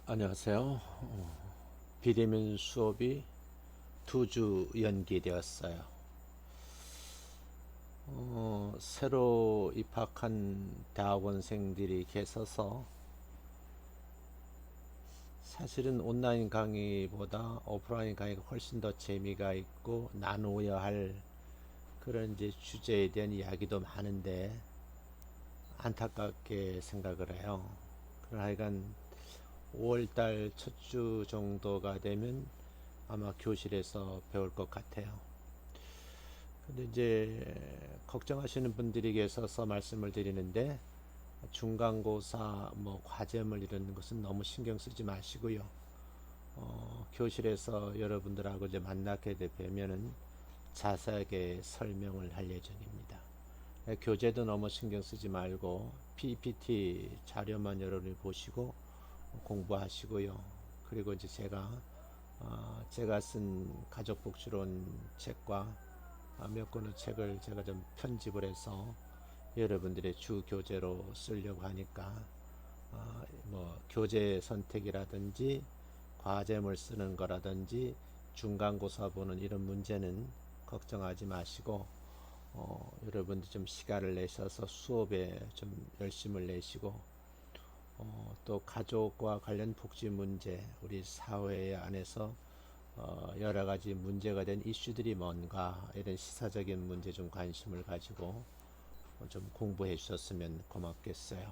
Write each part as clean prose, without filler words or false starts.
안녕하세요. 비대면 수업이 2주 연기되었어요. 새로 입학한 대학원생들이 계셔서 사실은 온라인 강의보다 오프라인 강의가 훨씬 더 재미가 있고 나누어야 할 그런 이제 주제에 대한 이야기도 많은데 안타깝게 생각을 해요. 그러나 하여간 5월달 첫 주 정도가 되면 아마 교실에서 배울 것 같아요. 근데 이제 걱정하시는 분들이 계셔서 말씀을 드리는데 중간고사 뭐 과제물 이런 것은 너무 신경 쓰지 마시고요. 교실에서 여러분들하고 이제 만나게 되면은 자세하게 설명을 할 예정입니다. 교재도 너무 신경 쓰지 말고 PPT 자료만 여러분이 보시고 공부하시고요. 그리고 이제 제가 쓴 가족복지론 책과 몇 권의 책을 제가 좀 편집을 해서 여러분들의 주 교재로 쓰려고 하니까 뭐 교재 선택이라든지 과제물 쓰는 거라든지 중간고사 보는 이런 문제는 걱정하지 마시고 여러분들 좀 시간을 내셔서 수업에 좀 열심을 내시고 또 가족과 관련 복지 문제 우리 사회 안에서 여러 가지 문제가 된 이슈들이 뭔가 이런 시사적인 문제 좀 관심을 가지고 좀 공부해 주셨으면 고맙겠어요.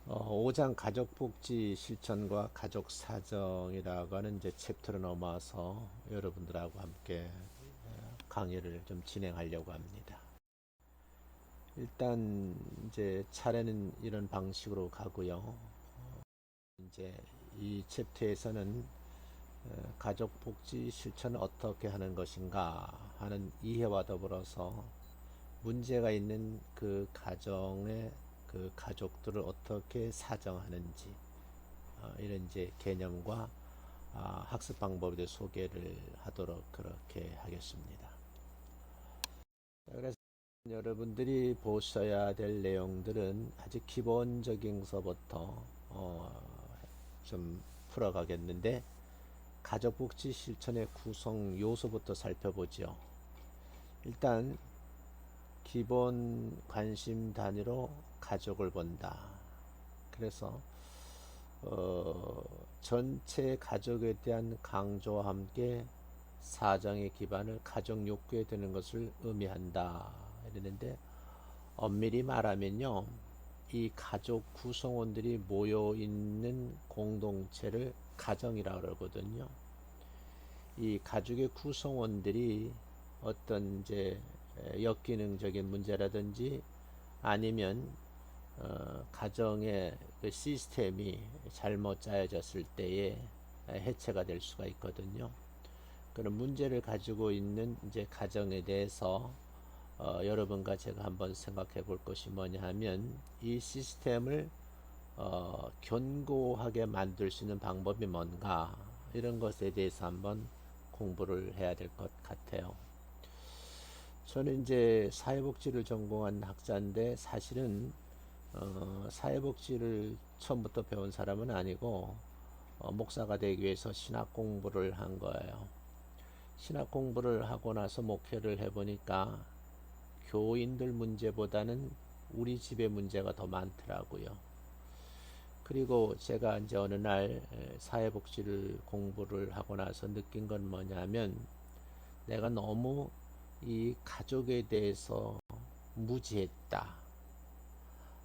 5장 가족복지 실천과 가족사정이라고 하는 이제 챕터로 넘어와서 여러분들하고 함께 강의를 좀 진행하려고 합니다. 일단 이제 차례는 이런 방식으로 가고요. 이제 이 챕터에서는 가족복지 실천을 어떻게 하는 것인가 하는 이해와 더불어서 문제가 있는 그 가정의 그 가족들을 어떻게 사정하는지 이런 이제 개념과 학습 방법에 대해 소개를 하도록 그렇게 하겠습니다. 그래서 여러분들이 보셔야 될 내용들은 아주 기본적인 것부터 좀 풀어가겠는데 가족복지 실천의 구성 요소부터 살펴보죠. 일단 기본 관심 단위로 가족을 본다. 그래서 전체 가족에 대한 강조와 함께 사정의 기반을 가족 욕구에 두는 것을 의미한다. 이랬는데 엄밀히 말하면요, 이 가족 구성원들이 모여 있는 공동체를 가정이라고 그러거든요. 이 가족의 구성원들이 어떤 이제 역기능적인 문제라든지 아니면 가정의 그 시스템이 잘못 짜여졌을 때에 해체가 될 수가 있거든요. 그런 문제를 가지고 있는 이제 가정에 대해서 여러분과 제가 한번 생각해 볼 것이 뭐냐 하면 이 시스템을 견고하게 만들 수 있는 방법이 뭔가 이런 것에 대해서 한번 공부를 해야 될 것 같아요. 저는 이제 사회복지를 전공한 학자인데 사실은 사회복지를 처음부터 배운 사람은 아니고 목사가 되기 위해서 신학 공부를 한 거예요. 신학 공부를 하고 나서 목회를 해보니까 교인들 문제보다는 우리 집의 문제가 더 많더라고요. 그리고 제가 이제 어느 날 사회복지를 공부를 하고 나서 느낀 건 뭐냐면 내가 너무 이 가족에 대해서 무지했다.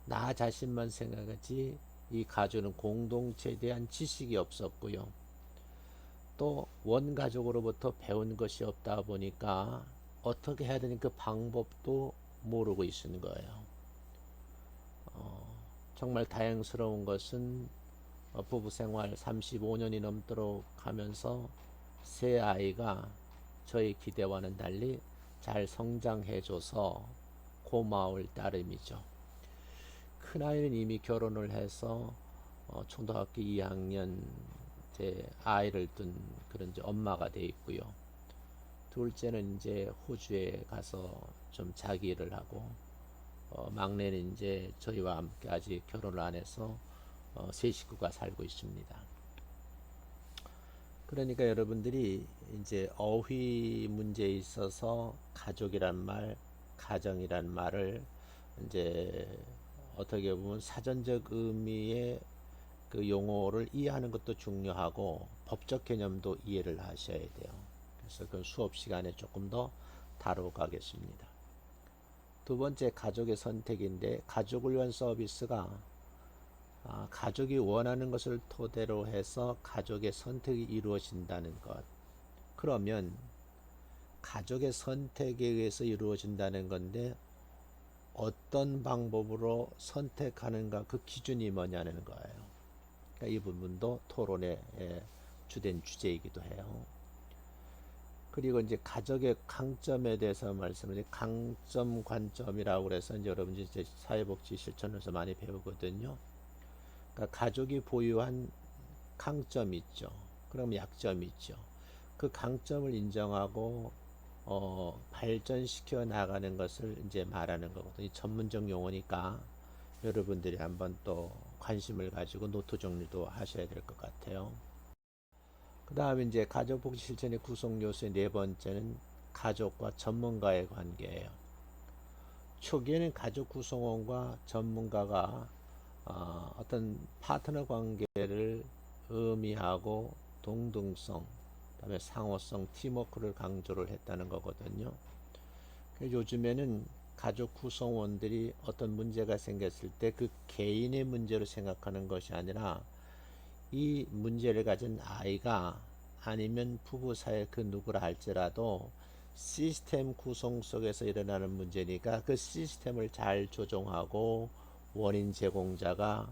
나 자신만 생각하지 이 가족은 공동체에 대한 지식이 없었고요. 또 원가족으로부터 배운 것이 없다 보니까 어떻게 해야 되는 그 방법도 모르고 있는 거예요. 정말 다행스러운 것은 부부 생활 35년이 넘도록 하면서 새 아이가 저희 기대와는 달리 잘 성장해줘서 고마울 따름이죠. 큰 아이는 이미 결혼을 해서 초등학교 2학년 이제 아이를 둔 그런 이제 엄마가 돼 있고요. 둘째는 이제 호주에 가서 좀 자기 일을 하고 막내는 이제 저희와 함께 아직 결혼을 안 해서 세 식구가 살고 있습니다. 그러니까 여러분들이 이제 어휘 문제에 있어서 가족이란 말, 가정이란 말을 이제 어떻게 보면 사전적 의미의 그 용어를 이해하는 것도 중요하고 법적 개념도 이해를 하셔야 돼요. 그래서 그 수업 시간에 조금 더 다뤄가겠습니다. 두 번째, 가족의 선택인데, 가족을 위한 서비스가 가족이 원하는 것을 토대로 해서 가족의 선택이 이루어진다는 것. 그러면 가족의 선택에 의해서 이루어진다는 건데 어떤 방법으로 선택하는가, 그 기준이 뭐냐는 거예요. 그러니까 이 부분도 토론의 주된 주제이기도 해요. 그리고 이제 가족의 강점에 대해서 말씀을, 강점, 관점이라고 그래서 이제 여러분들이 이제 사회복지 실천에서 많이 배우거든요. 그러니까 가족이 보유한 강점이 있죠. 그럼 약점이 있죠. 그 강점을 인정하고 발전시켜 나가는 것을 이제 말하는 거거든요. 전문적 용어니까 여러분들이 한번 또 관심을 가지고 노트 정리도 하셔야 될 것 같아요. 그 다음에 이제 가족복지 실천의 구성 요소의 네 번째는 가족과 전문가의 관계예요. 초기에는 가족 구성원과 전문가가 어떤 파트너 관계를 의미하고 동등성, 그다음에 상호성, 팀워크를 강조를 했다는 거거든요. 요즘에는 가족 구성원들이 어떤 문제가 생겼을 때 그 개인의 문제로 생각하는 것이 아니라 이 문제를 가진 아이가 아니면 부부 사이 그 누구라 할지라도 시스템 구성 속에서 일어나는 문제니까 그 시스템을 잘 조정하고 원인 제공자가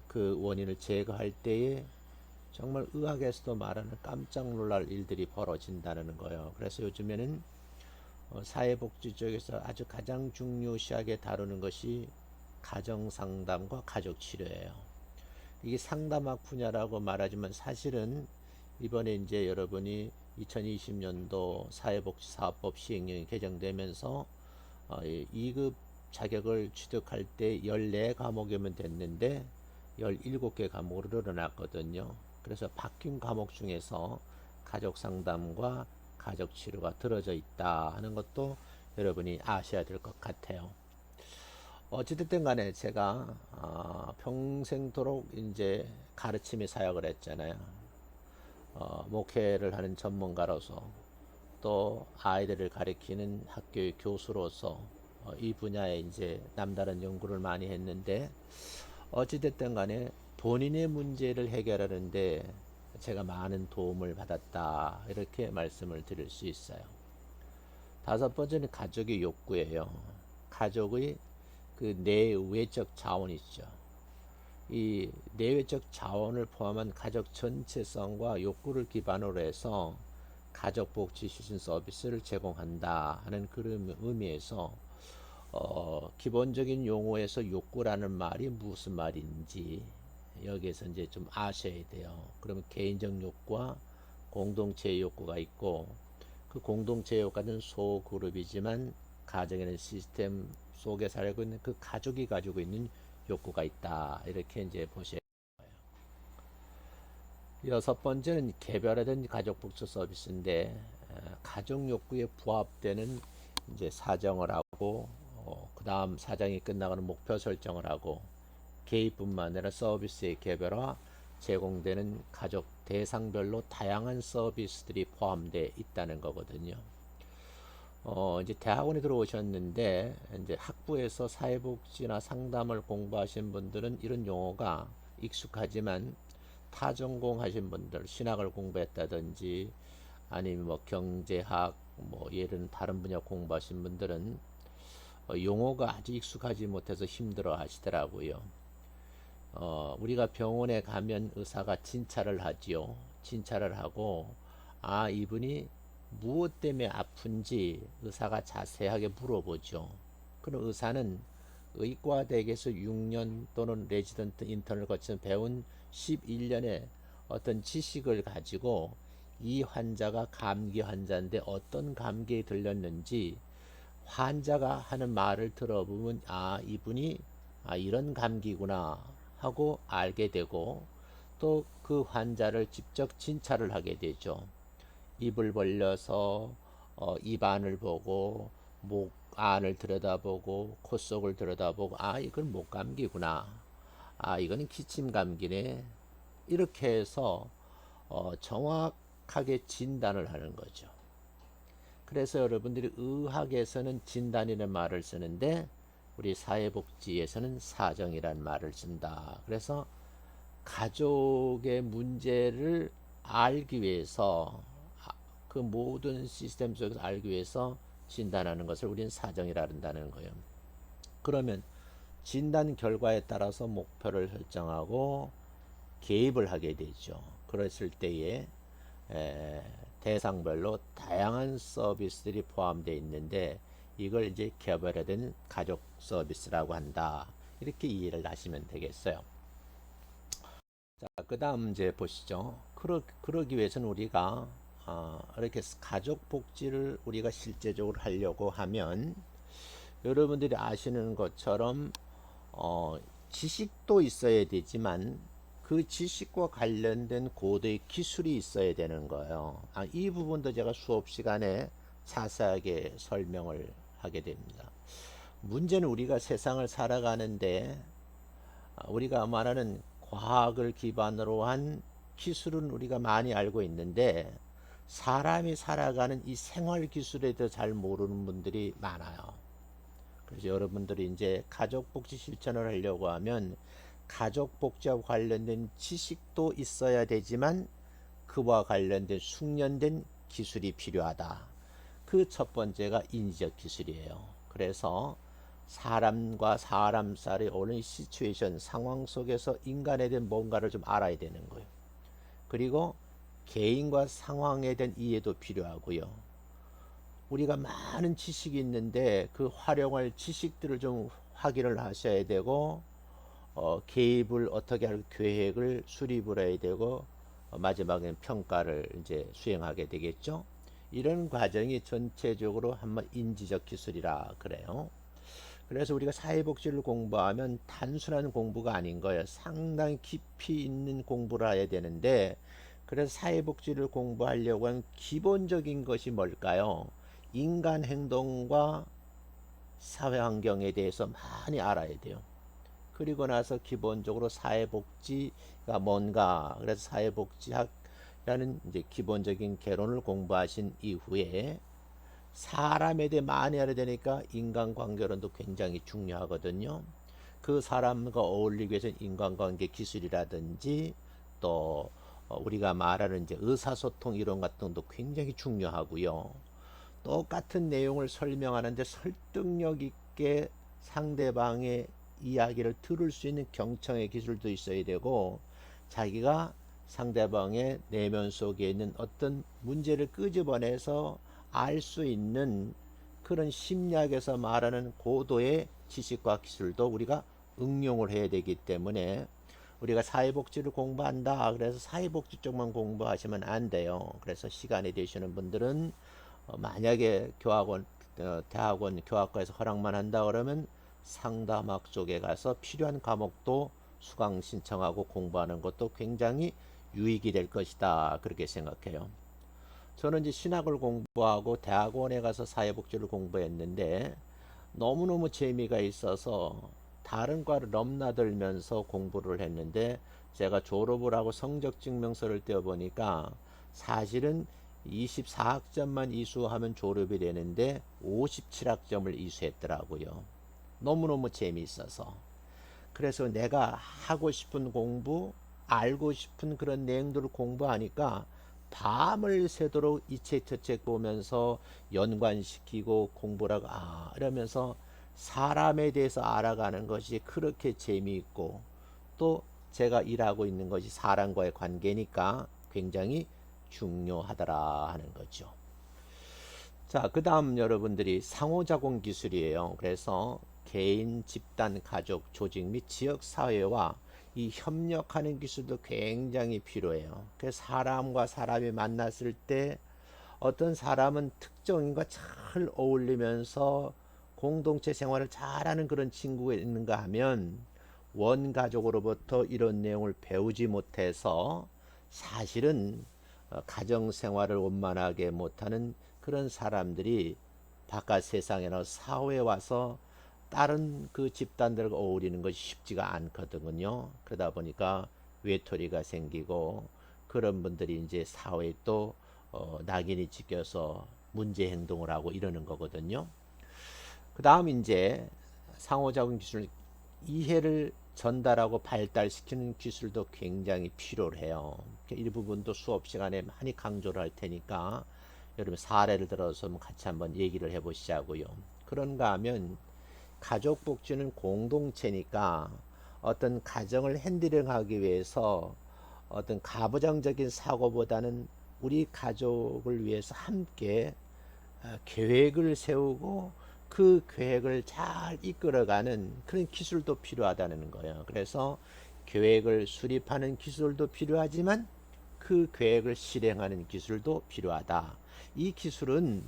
그 원인을 제거할 때에 정말 의학에서도 말하는 깜짝 놀랄 일들이 벌어진다는 거예요. 그래서 요즘에는 사회복지 쪽에서 아주 가장 중요시하게 다루는 것이 가정상담과 가족치료예요. 이게 상담학 분야라고 말하지만 사실은 이번에 이제 여러분이 2020년도 사회복지사업법 시행령이 개정되면서 2급 자격을 취득할 때 14과목이면 됐는데 17개 과목으로 늘어났거든요. 그래서 바뀐 과목 중에서 가족상담과 가족치료가 들어져 있다 하는 것도 여러분이 아셔야 될 것 같아요. 어찌됐든 간에 제가 평생도록 이제 가르침의 사역을 했잖아요. 목회를 하는 전문가로서 또 아이들을 가르치는 학교의 교수로서 이 분야에 이제 남다른 연구를 많이 했는데 어찌됐든 간에 본인의 문제를 해결하는데 제가 많은 도움을 받았다 이렇게 말씀을 드릴 수 있어요. 다섯 번째는 가족의 욕구예요. 가족의 그 내외적 자원이 있죠. 이 내외적 자원을 포함한 가족 전체성과 욕구를 기반으로 해서 가족복지 실천 서비스를 제공한다 하는 그런 의미에서 기본적인 용어에서 욕구라는 말이 무슨 말인지 여기에서 이제 좀 아셔야 돼요. 그러면 개인적 욕구와 공동체 욕구가 있고 그 공동체 욕구는 소그룹이지만 가정에는 시스템 속에 살고 있는 그 가족이 가지고 있는 욕구가 있다. 이렇게 이제 보셔야 돼요. 여섯 번째는 개별화된 가족복지 서비스인데 가족 욕구에 부합되는 이제 사정을 하고 그 다음 사정이 끝나가는 목표 설정을 하고 개입뿐만 아니라 서비스의 개별화 제공되는 가족 대상별로 다양한 서비스들이 포함되어 있다는 거거든요. 이제 대학원에 들어오셨는데 이제 학부에서 사회복지나 상담을 공부하신 분들은 이런 용어가 익숙하지만 타전공 하신 분들, 신학을 공부했다든지 아니면 뭐 경제학, 뭐 예를 다른 분야 공부하신 분들은 용어가 아주 익숙하지 못해서 힘들어 하시더라고요. 우리가 병원에 가면 의사가 진찰을 하지요. 진찰을 하고 이분이 무엇 때문에 아픈지 의사가 자세하게 물어보죠. 그럼 의사는 의과대학에서 6년 또는 레지던트 인턴을 거쳐 배운 11년의 어떤 지식을 가지고 이 환자가 감기 환자인데 어떤 감기에 들렸는지 환자가 하는 말을 들어보면 이분이 이런 감기구나 하고 알게 되고 또 그 환자를 직접 진찰을 하게 되죠. 입을 벌려서 입안을 보고 목 안을 들여다보고 코 속을 들여다보고 아 이건 목감기구나. 아 이거는 기침감기네. 이렇게 해서 정확하게 진단을 하는 거죠. 그래서 여러분들이 의학에서는 진단이라는 말을 쓰는데 우리 사회복지에서는 사정이라는 말을 쓴다. 그래서 가족의 문제를 알기 위해서 그 모든 시스템 속에서 알기 위해서 진단하는 것을 우리는 사정이라 한다는 거예요. 그러면 진단 결과에 따라서 목표를 설정하고 개입을 하게 되죠. 그랬을 때에 대상별로 다양한 서비스들이 포함되어 있는데 이걸 이제 개발화된 가족 서비스라고 한다. 이렇게 이해를 하시면 되겠어요. 자, 그 다음 이제 보시죠. 그러기 위해서는 우리가 이렇게 가족 복지를 우리가 실제적으로 하려고 하면 여러분들이 아시는 것처럼 지식도 있어야 되지만 그 지식과 관련된 고도의 기술이 있어야 되는 거예요. 이 부분도 제가 수업 시간에 자세하게 설명을 하게 됩니다. 문제는 우리가 세상을 살아가는데 우리가 말하는 과학을 기반으로 한 기술은 우리가 많이 알고 있는데 사람이 살아가는 이 생활 기술에 대해 잘 모르는 분들이 많아요. 그래서 여러분들이 이제 가족복지 실천을 하려고 하면 가족복지와 관련된 지식도 있어야 되지만 그와 관련된 숙련된 기술이 필요하다. 그 첫 번째가 인지적 기술이에요. 그래서 사람과 사람 사이의 어느 시츄에이션 상황 속에서 인간에 대한 뭔가를 좀 알아야 되는 거예요. 그리고 개인과 상황에 대한 이해도 필요하고요. 우리가 많은 지식이 있는데 그 활용할 지식들을 좀 확인을 하셔야 되고 개입을 어떻게 할 계획을 수립을 해야 되고 마지막에는 평가를 이제 수행하게 되겠죠. 이런 과정이 전체적으로 한번 인지적 기술이라 그래요. 그래서 우리가 사회복지를 공부하면 단순한 공부가 아닌 거예요. 상당히 깊이 있는 공부를 해야 되는데 그래서 사회복지를 공부하려고 하면 기본적인 것이 뭘까요? 인간 행동과 사회 환경에 대해서 많이 알아야 돼요. 그리고 나서 기본적으로 사회복지가 뭔가 그래서 사회복지학이라는 이제 기본적인 개론을 공부하신 이후에 사람에 대해 많이 알아야 되니까 인간관계론도 굉장히 중요하거든요. 그 사람과 어울리기 위해서는 인간관계 기술이라든지 또 우리가 말하는 이제 의사소통 이론 같은 것도 굉장히 중요하고요. 똑같은 내용을 설명하는데 설득력 있게 상대방의 이야기를 들을 수 있는 경청의 기술도 있어야 되고 자기가 상대방의 내면 속에 있는 어떤 문제를 끄집어내서 알 수 있는 그런 심리학에서 말하는 고도의 지식과 기술도 우리가 응용을 해야 되기 때문에 우리가 사회복지를 공부한다. 그래서 사회복지 쪽만 공부하시면 안 돼요. 그래서 시간이 되시는 분들은 만약에 대학원 교학과에서 허락만 한다 그러면 상담학 쪽에 가서 필요한 과목도 수강 신청하고 공부하는 것도 굉장히 유익이 될 것이다. 그렇게 생각해요. 저는 이제 신학을 공부하고 대학원에 가서 사회복지를 공부했는데 너무너무 재미가 있어서 다른 과를 넘나들면서 공부를 했는데 제가 졸업을 하고 성적 증명서를 떼어보니까 사실은 24학점만 이수하면 졸업이 되는데 57학점을 이수했더라고요. 너무너무 재미있어서. 그래서 내가 하고 싶은 공부, 알고 싶은 그런 내용들을 공부하니까 밤을 새도록 이 책 저 책 보면서 연관시키고 공부를 하고 이러면서 사람에 대해서 알아가는 것이 그렇게 재미있고 또 제가 일하고 있는 것이 사람과의 관계니까 굉장히 중요하더라 하는 거죠. 자, 그 다음 여러분들이 상호작용 기술이에요. 그래서 개인, 집단, 가족, 조직 및 지역 사회와 이 협력하는 기술도 굉장히 필요해요. 그래서 사람과 사람이 만났을 때 어떤 사람은 특정인과 잘 어울리면서 공동체 생활을 잘하는 그런 친구가 있는가 하면 원가족으로부터 이런 내용을 배우지 못해서 사실은 가정 생활을 원만하게 못하는 그런 사람들이 바깥 세상에나 사회에 와서 다른 그 집단들과 어울리는 것이 쉽지가 않거든요. 그러다 보니까 외톨이가 생기고 그런 분들이 이제 사회에 또 낙인이 찍혀서 문제 행동을 하고 이러는 거거든요. 그 다음 이제 상호작용 기술, 이해를 전달하고 발달시키는 기술도 굉장히 필요해요. 이 부분도 수업 시간에 많이 강조를 할 테니까 여러분 사례를 들어서 같이 한번 얘기를 해보시자고요. 그런가 하면 가족 복지는 공동체니까 어떤 가정을 핸들링하기 위해서 어떤 가부장적인 사고보다는 우리 가족을 위해서 함께 계획을 세우고 그 계획을 잘 이끌어가는 그런 기술도 필요하다는 거예요. 그래서 계획을 수립하는 기술도 필요하지만 그 계획을 실행하는 기술도 필요하다. 이 기술은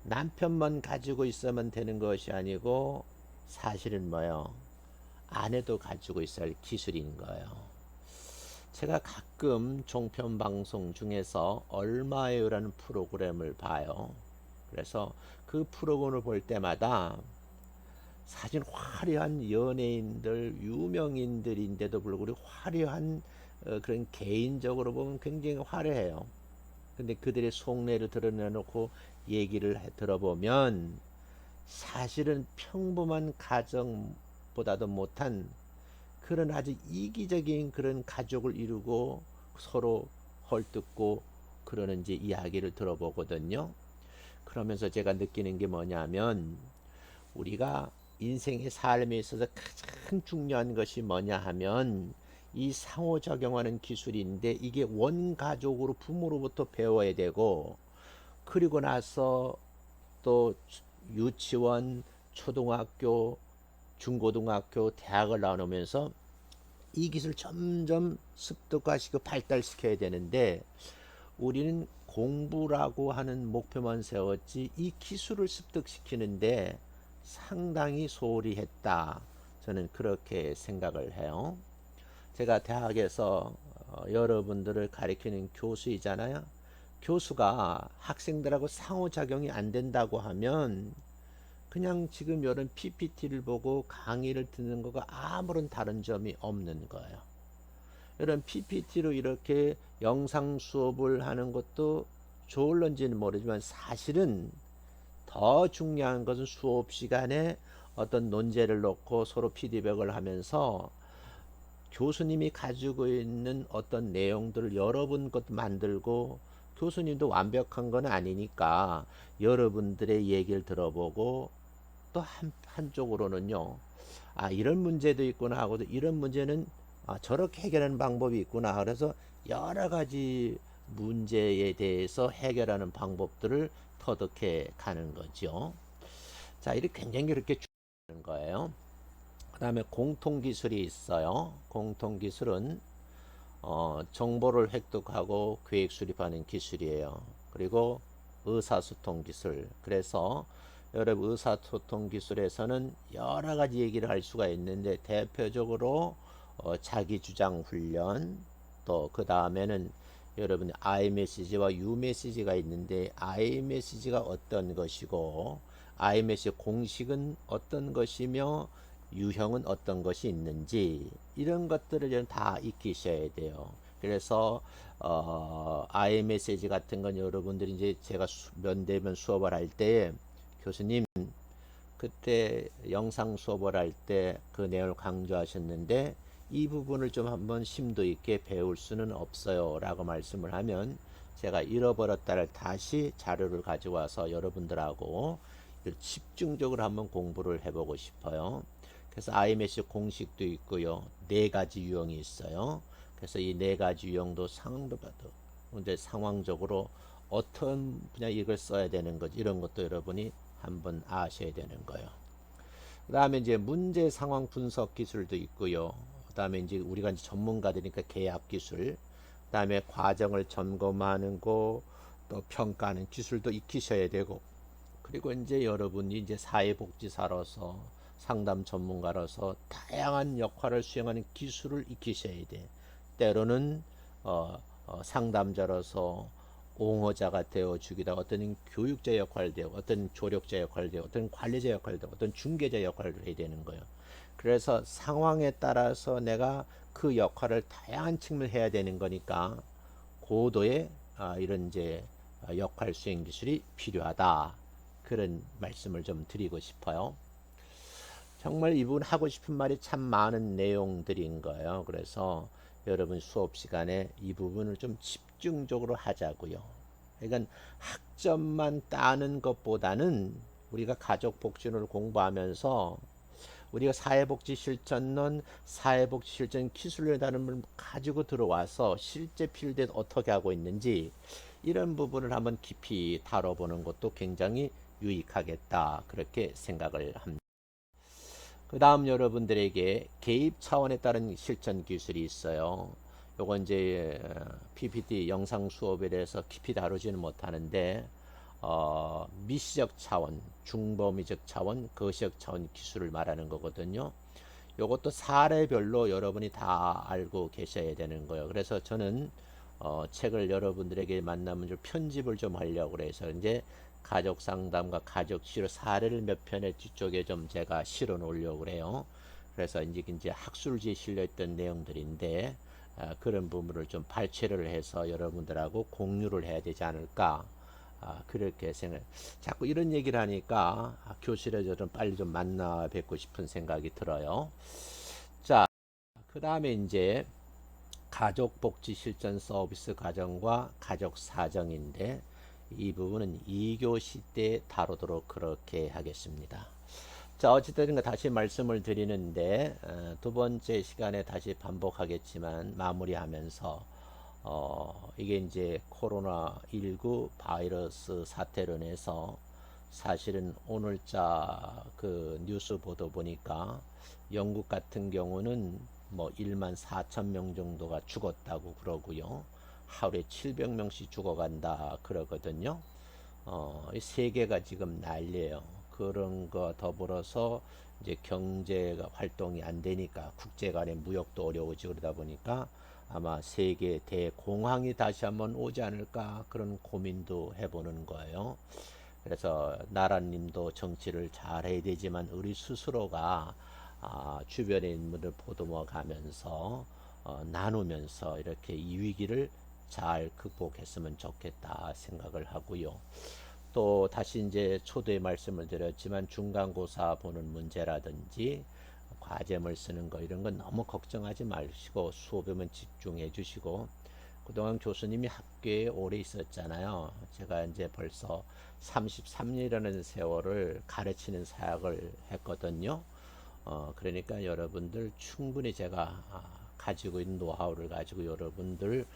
남편만 가지고 있으면 되는 것이 아니고 사실은 뭐요? 아내도 가지고 있어야 할 기술인 거예요. 제가 가끔 종편 방송 중에서 얼마에요라는 프로그램을 봐요. 그래서 그 프로그램을 볼 때마다 사실 화려한 연예인들, 유명인들인데도 불구하고 화려한 그런 개인적으로 보면 굉장히 화려해요. 근데 그들의 속내를 드러내놓고 얘기를 들어보면 사실은 평범한 가정보다도 못한 그런 아주 이기적인 그런 가족을 이루고 서로 헐뜯고 그러는 이제 이야기를 들어보거든요. 그러면서 제가 느끼는 게 뭐냐면 우리가 인생의 삶에 있어서 가장 중요한 것이 뭐냐 하면 이 상호작용하는 기술인데 이게 원가족으로 부모로부터 배워야 되고 그리고 나서 또 유치원, 초등학교, 중고등학교, 대학을 나누면서 이 기술 점점 습득화시키고 발달시켜야 되는데 우리는 공부라고 하는 목표만 세웠지 이 기술을 습득시키는데 상당히 소홀히 했다. 저는 그렇게 생각을 해요. 제가 대학에서 여러분들을 가르치는 교수이잖아요. 교수가 학생들하고 상호작용이 안 된다고 하면 그냥 지금 이런 PPT를 보고 강의를 듣는 거가 아무런 다른 점이 없는 거예요. 이런 PPT로 이렇게 영상 수업을 하는 것도 좋을런지는 모르지만 사실은 더 중요한 것은 수업 시간에 어떤 논제를 놓고 서로 피드백을 하면서 교수님이 가지고 있는 어떤 내용들을 여러분 것도 만들고 교수님도 완벽한 건 아니니까 여러분들의 얘기를 들어보고 또 한쪽으로는요. 아, 이런 문제도 있구나 하고 이런 문제는 저렇게 해결하는 방법이 있구나. 그래서 여러 가지 문제에 대해서 해결하는 방법들을 터득해 가는 거죠. 자, 이렇게 굉장히 그렇게 중요한 거예요. 그 다음에 공통기술이 있어요. 공통기술은 정보를 획득하고 계획 수립하는 기술이에요. 그리고 의사소통 기술. 그래서 여러분 의사소통 기술에서는 여러 가지 얘기를 할 수가 있는데 대표적으로 자기주장 훈련 또 그 다음에는 여러분 iMessage와 uMessage가 있는데 iMessage가 어떤 것이고 iMessage 공식은 어떤 것이며 유형은 어떤 것이 있는지 이런 것들을 다 익히셔야 돼요. 그래서 iMessage 같은 건 여러분들이 이제 제가 면대면 수업을 할 때 교수님 그때 영상 수업을 할 때 그 내용을 강조하셨는데 이 부분을 좀 한번 심도 있게 배울 수는 없어요 라고 말씀을 하면 제가 잃어버렸다를 다시 자료를 가져와서 여러분들하고 집중적으로 한번 공부를 해보고 싶어요. 그래서 iMessage 공식도 있고요. 네 가지 유형이 있어요. 그래서 이 네 가지 유형도 이제 상황적으로 어떤 분야 이걸 써야 되는 거지 이런 것도 여러분이 한번 아셔야 되는 거예요. 그 다음에 이제 문제 상황 분석 기술도 있고요. 그 다음에 이제 우리가 이제 전문가들이니까 계약 기술, 그 다음에 과정을 점검하는 거, 또 평가하는 기술도 익히셔야 되고, 그리고 이제 여러분이 이제 사회복지사로서 상담 전문가로서 다양한 역할을 수행하는 기술을 익히셔야 돼. 때로는 상담자로서 옹호자가 되어 주기도, 어떤 교육자 역할을 되고, 어떤 조력자 역할을 되고, 어떤 관리자 역할을 되고, 어떤 중개자 역할을 해야 되는 거예요. 그래서 상황에 따라서 내가 그 역할을 다양한 측면을 해야 되는 거니까 고도의 이런 이제 역할 수행 기술이 필요하다. 그런 말씀을 좀 드리고 싶어요. 정말 이분 하고 싶은 말이 참 많은 내용들인 거예요. 그래서 여러분 수업 시간에 이 부분을 좀 집중적으로 하자고요. 그러니까 학점만 따는 것보다는 우리가 가족복지론을 공부하면서 우리가 사회복지 실천론, 사회복지 실천 기술이라는 걸 가지고 들어와서 실제 필드에 어떻게 하고 있는지 이런 부분을 한번 깊이 다뤄보는 것도 굉장히 유익하겠다. 그렇게 생각을 합니다. 그 다음 여러분들에게 개입 차원에 따른 실천 기술이 있어요. 요건 이제 PPT 영상 수업에 대해서 깊이 다루지는 못하는데 미시적 차원, 중범위적 차원, 거시적 차원 기술을 말하는 거거든요. 요것도 사례별로 여러분이 다 알고 계셔야 되는 거예요. 그래서 저는 책을 여러분들에게 만나면 좀 편집을 좀 하려고 그래서 이제 가족 상담과 가족 치료 사례를 몇 편의 뒤쪽에 좀 제가 실어 놓으려고 그래요. 그래서 이제 학술지에 실려 있던 내용들인데 그런 부분을 좀 발췌를 해서 여러분들하고 공유를 해야 되지 않을까. 그렇게 생각. 자꾸 이런 얘기를 하니까 교실에서 좀 빨리 좀 만나 뵙고 싶은 생각이 들어요. 자, 그 다음에 이제 가족복지 실전 서비스 과정과 가족 사정인데 이 부분은 2교시 때 다루도록 그렇게 하겠습니다. 자, 어찌됐든 다시 말씀을 드리는데 두 번째 시간에 다시 반복하겠지만 마무리하면서 이게 이제 코로나19 바이러스 사태로 인해서 사실은 오늘자 그 뉴스 보도 보니까 영국 같은 경우는 뭐 1만 4천 명 정도가 죽었다고 그러고요. 하루에 700명씩 죽어간다 그러거든요. 이 세계가 지금 난리예요. 그런 거 더불어서 이제 경제가 활동이 안 되니까 국제 간의 무역도 어려워지고 그러다 보니까 아마 세계 대공황이 다시 한번 오지 않을까 그런 고민도 해보는 거예요. 그래서 나라님도 정치를 잘 해야 되지만 우리 스스로가 주변의 인물을 보듬어 가면서 나누면서 이렇게 이 위기를 잘 극복했으면 좋겠다 생각을 하고요. 또 다시 이제 초두에 말씀을 드렸지만 중간고사 보는 문제라든지 과제물 쓰는 거 이런 건 너무 걱정하지 마시고 수업에만 집중해 주시고, 그동안 교수님이 학교에 오래 있었잖아요. 제가 이제 벌써 33년이라는 세월을 가르치는 사역을 했거든요. 그러니까 여러분들 충분히 제가 가지고 있는 노하우를 가지고 여러분들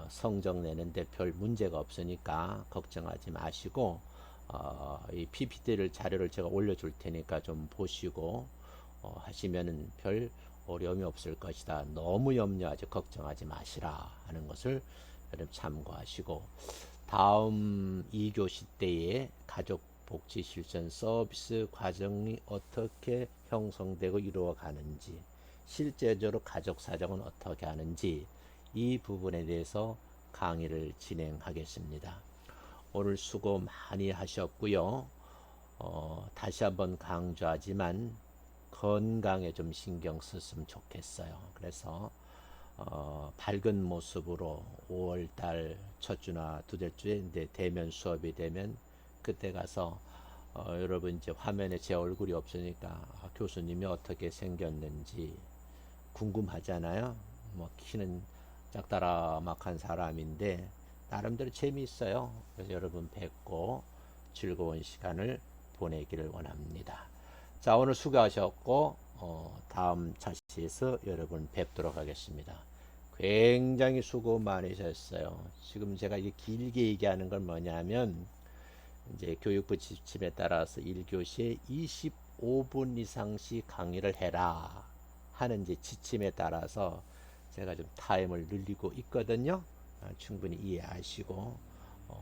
성적 내는데 별 문제가 없으니까 걱정하지 마시고 이 PPT를 자료를 제가 올려줄 테니까 좀 보시고 하시면은 별 어려움이 없을 것이다. 너무 염려하지 걱정하지 마시라 하는 것을 여러분 참고하시고, 다음 2교시 때에 가족 복지 실천 서비스 과정이 어떻게 형성되고 이루어가는지, 실제적으로 가족 사정은 어떻게 하는지 이 부분에 대해서 강의를 진행하겠습니다. 오늘 수고 많이 하셨고요. 다시 한번 강조하지만 건강에 좀 신경 썼으면 좋겠어요. 그래서 밝은 모습으로 5월달 첫 주나 두째 주에 이제 대면 수업이 되면 그때 가서 여러분 이제 화면에 제 얼굴이 없으니까 교수님이 어떻게 생겼는지 궁금하잖아요. 뭐 키는 짝다라막한 사람인데 나름대로 재미있어요. 그래서 여러분 뵙고 즐거운 시간을 보내기를 원합니다. 자, 오늘 수고하셨고 다음 차시에서 여러분 뵙도록 하겠습니다. 굉장히 수고 많으셨어요. 지금 제가 이게 길게 얘기하는 건 뭐냐면 이제 교육부 지침에 따라서 1교시에 25분 이상씩 강의를 해라 하는 이제 지침에 따라서 제가 좀 타임을 늘리고 있거든요. 충분히 이해하시고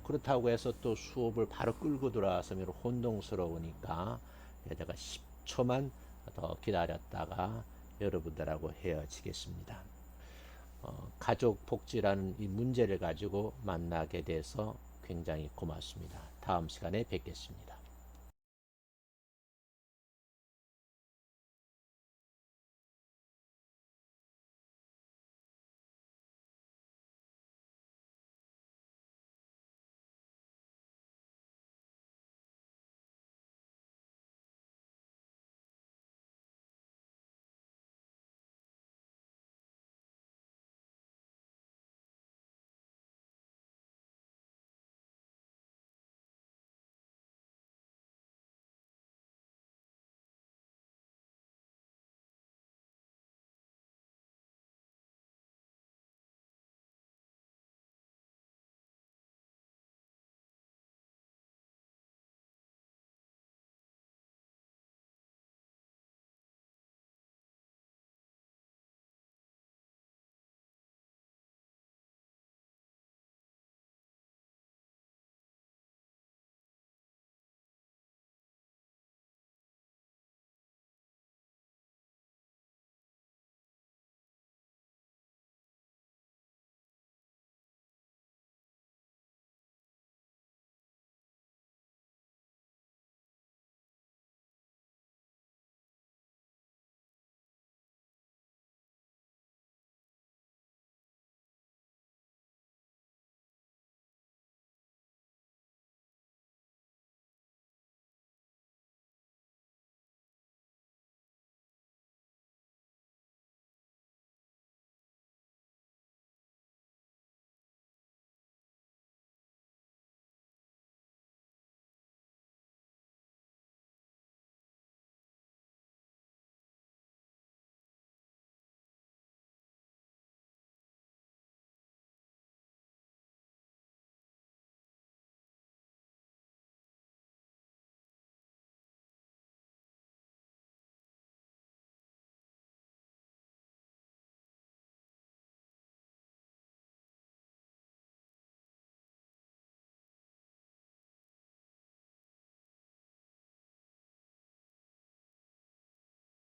그렇다고 해서 또 수업을 바로 끌고 들어와서 혼동스러우니까 여기다가 초만 더 기다렸다가 여러분들하고 헤어지겠습니다. 가족 복지라는 이 문제를 가지고 만나게 돼서 굉장히 고맙습니다. 다음 시간에 뵙겠습니다.